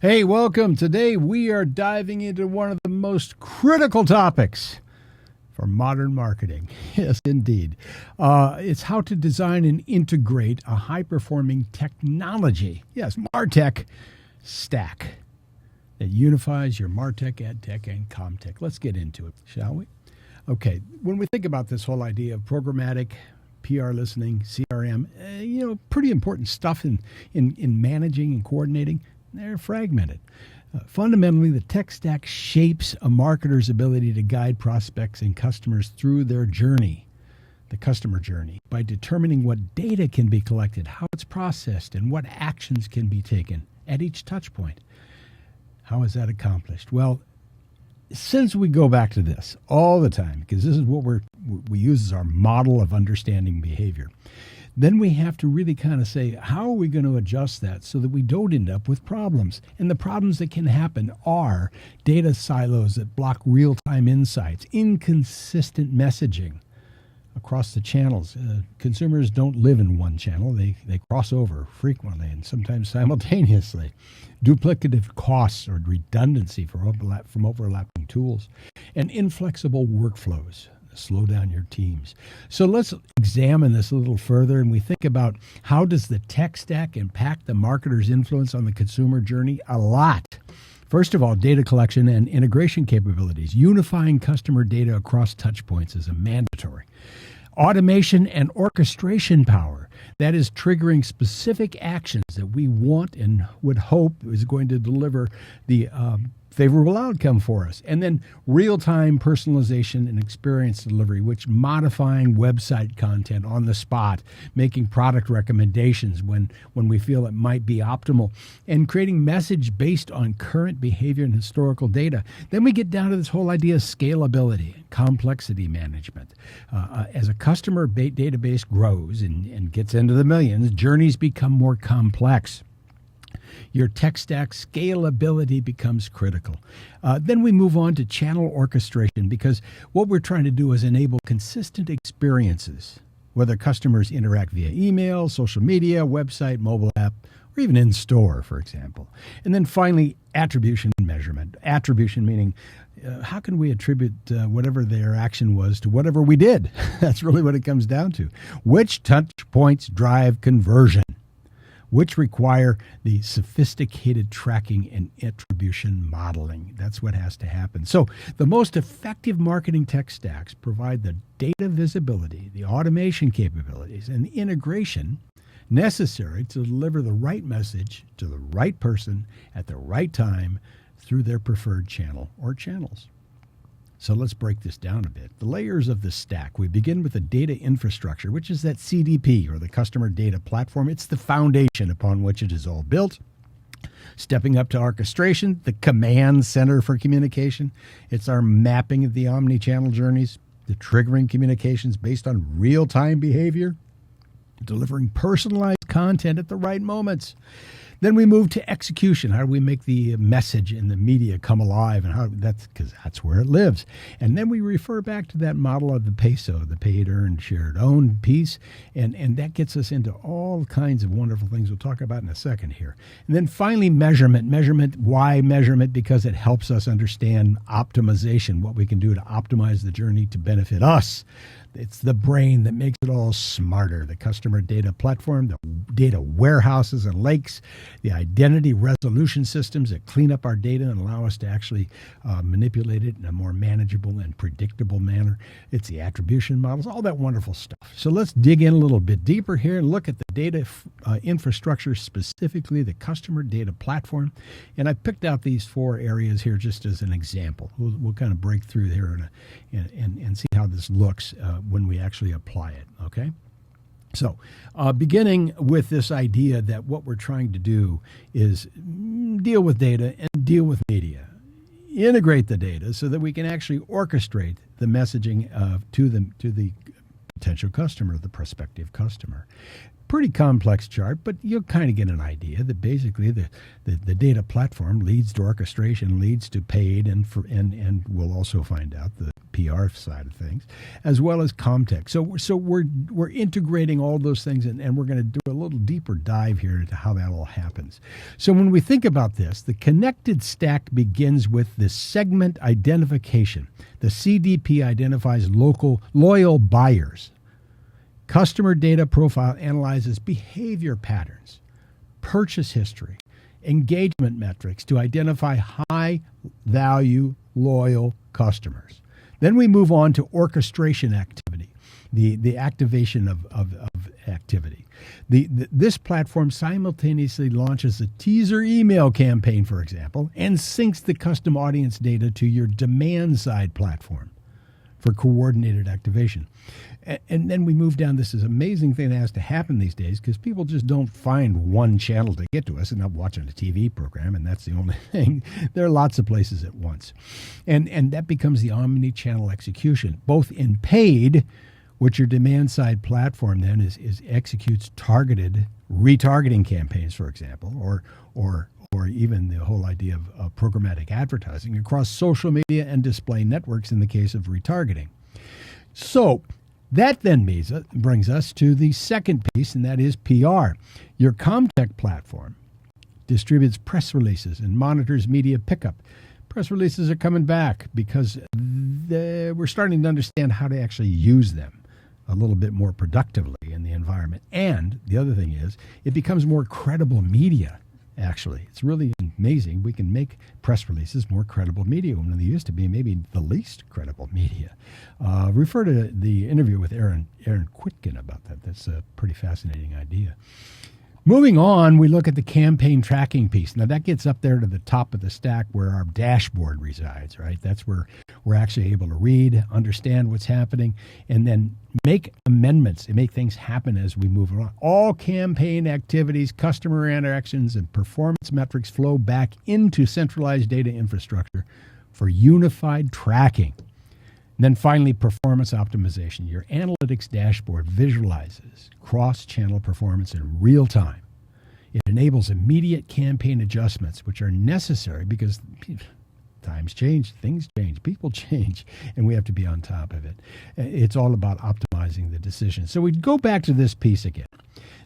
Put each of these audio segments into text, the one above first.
Hey, welcome. Today we are diving into one of the most critical topics for modern marketing. Yes, indeed. It's how to design and integrate a high-performing technology. Yes, MarTech stack that unifies your MarTech, AdTech, and CommTech. Let's get into it, shall we? Okay, when we think about this whole idea of programmatic, PR listening, CRM, pretty important stuff in managing and coordinating. They're fragmented. Fundamentally, the tech stack shapes a marketer's ability to guide prospects and customers through their journey, the customer journey, by determining what data can be collected, how it's processed, and what actions can be taken at each touch point. How is that accomplished? Well, since we go back to this all the time, because this is what we use as our model of understanding behavior, then we have to really kind of say, how are we going to adjust that so that we don't end up with problems? And the problems that can happen are data silos that block real-time insights, inconsistent messaging across the channels. Consumers don't live in one channel. They cross over frequently and sometimes simultaneously. Duplicative costs or redundancy from overlapping tools, and inflexible workflows slow down your teams. So let's examine this a little further, and we think about how does the tech stack impact the marketer's influence on the consumer journey? A lot. First of all, data collection and integration capabilities. Unifying customer data across touch points is a mandatory. Automation and orchestration power. That is triggering specific actions that we want and would hope is going to deliver the favorable outcome for us. And then real-time personalization and experience delivery, which modifying website content on the spot, making product recommendations when we feel it might be optimal, and creating message based on current behavior and historical data. Then we get down to this whole idea of scalability, complexity management. As a customer database grows and gets into the millions, journeys become more complex. Your tech stack scalability becomes critical. Then we move on to channel orchestration, because what we're trying to do is enable consistent experiences, whether customers interact via email, social media, website, mobile app, or even in store, for example. And then finally, attribution and measurement. Attribution meaning how can we attribute whatever their action was to whatever we did? That's really what it comes down to. Which touch points drive conversion? Which require the sophisticated tracking and attribution modeling. That's what has to happen. So the most effective marketing tech stacks provide the data visibility, the automation capabilities, and the integration necessary to deliver the right message to the right person at the right time through their preferred channel or channels. So let's break this down a bit. The layers of the stack. We begin with the data infrastructure, which is that CDP, or the customer data platform. It's the foundation upon which it is all built. Stepping up to orchestration, the command center for communication. It's our mapping of the omni-channel journeys, the triggering communications based on real-time behavior, delivering personalized content at the right moments. Then we move to execution. How do we make the message in the media come alive? And because that's where it lives. And then we refer back to that model of the PESO, the paid, earned, shared, owned piece. And that gets us into all kinds of wonderful things we'll talk about in a second here. And then finally, measurement. Measurement, why measurement? Because it helps us understand optimization, what we can do to optimize the journey to benefit us. It's the brain that makes it all smarter. The customer data platform, the data warehouses and lakes, the identity resolution systems that clean up our data and allow us to actually manipulate it in a more manageable and predictable manner. It's the attribution models, all that wonderful stuff. So let's dig in a little bit deeper here and look at the data infrastructure, specifically the customer data platform. And I picked out these 4 areas here just as an example. We'll kind of break through here and see how this looks when we actually apply it, okay? So beginning with this idea that what we're trying to do is deal with data and deal with media. Integrate the data so that we can actually orchestrate the messaging to the potential customer, the prospective customer. Pretty complex chart, but you'll kind of get an idea that basically the data platform leads to orchestration, leads to paid, and we'll also find out the PR side of things, as well as CommTech. So we're integrating all those things, and we're going to do a little deeper dive here into how that all happens. So when we think about this, the connected stack begins with the segment identification. The CDP identifies loyal buyers. Customer data profile analyzes behavior patterns, purchase history, engagement metrics to identify high-value, loyal customers. Then we move on to orchestration activity, the activation of activity. This platform simultaneously launches a teaser email campaign, for example, and syncs the custom audience data to your demand-side platform for coordinated activation. And then we move down. This is an amazing thing that has to happen these days because people just don't find one channel to get to us and not watching a TV program, and that's the only thing. There are lots of places at once. And that becomes the omni-channel execution, both in paid, which your demand-side platform then is executes targeted retargeting campaigns, for example, or even the whole idea of programmatic advertising across social media and display networks in the case of retargeting. So that then brings us to the second piece, and that is PR. Your CommTech platform distributes press releases and monitors media pickup. Press releases are coming back because we're starting to understand how to actually use them a little bit more productively in the environment. And the other thing is, it becomes more credible media. Actually, it's really amazing. We can make press releases more credible media when they used to be maybe the least credible media. Refer to the interview with Aaron Quitkin about that. That's a pretty fascinating idea. Moving on, we look at the campaign tracking piece. Now, that gets up there to the top of the stack where our dashboard resides, right? That's where we're actually able to read, understand what's happening, and then make amendments and make things happen as we move along. All campaign activities, customer interactions, and performance metrics flow back into centralized data infrastructure for unified tracking. And then finally, performance optimization. Your analytics dashboard visualizes cross-channel performance in real time. It enables immediate campaign adjustments, which are necessary because times change, things change, people change, and we have to be on top of it. It's all about optimizing the decision. So we go back to this piece again.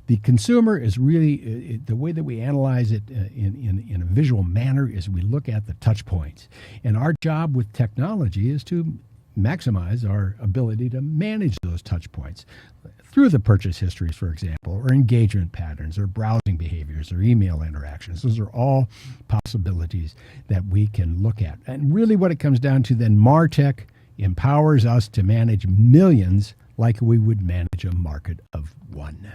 The consumer is really, the way that we analyze it in a visual manner is we look at the touch points. And our job with technology is to maximize our ability to manage those touch points through the purchase histories, for example, or engagement patterns, or browsing behaviors, or email interactions. Those are all possibilities that we can look at. And really what it comes down to then, MarTech empowers us to manage millions like we would manage a market of one.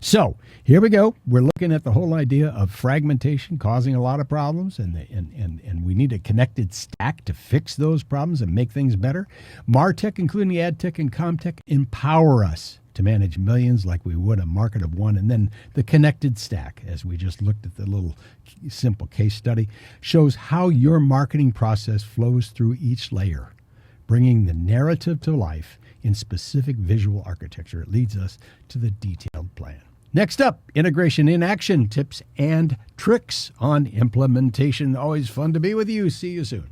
So here we go. We're looking at the whole idea of fragmentation causing a lot of problems, and we need a connected stack to fix those problems and make things better. MarTech, including AdTech and CommTech, empower us to manage millions like we would a market of one. And then the connected stack, as we just looked at the little simple case study, shows how your marketing process flows through each layer, bringing the narrative to life in specific visual architecture. It leads us to the detailed plan. Next up, integration in action, tips and tricks on implementation. Always fun to be with you. See you soon.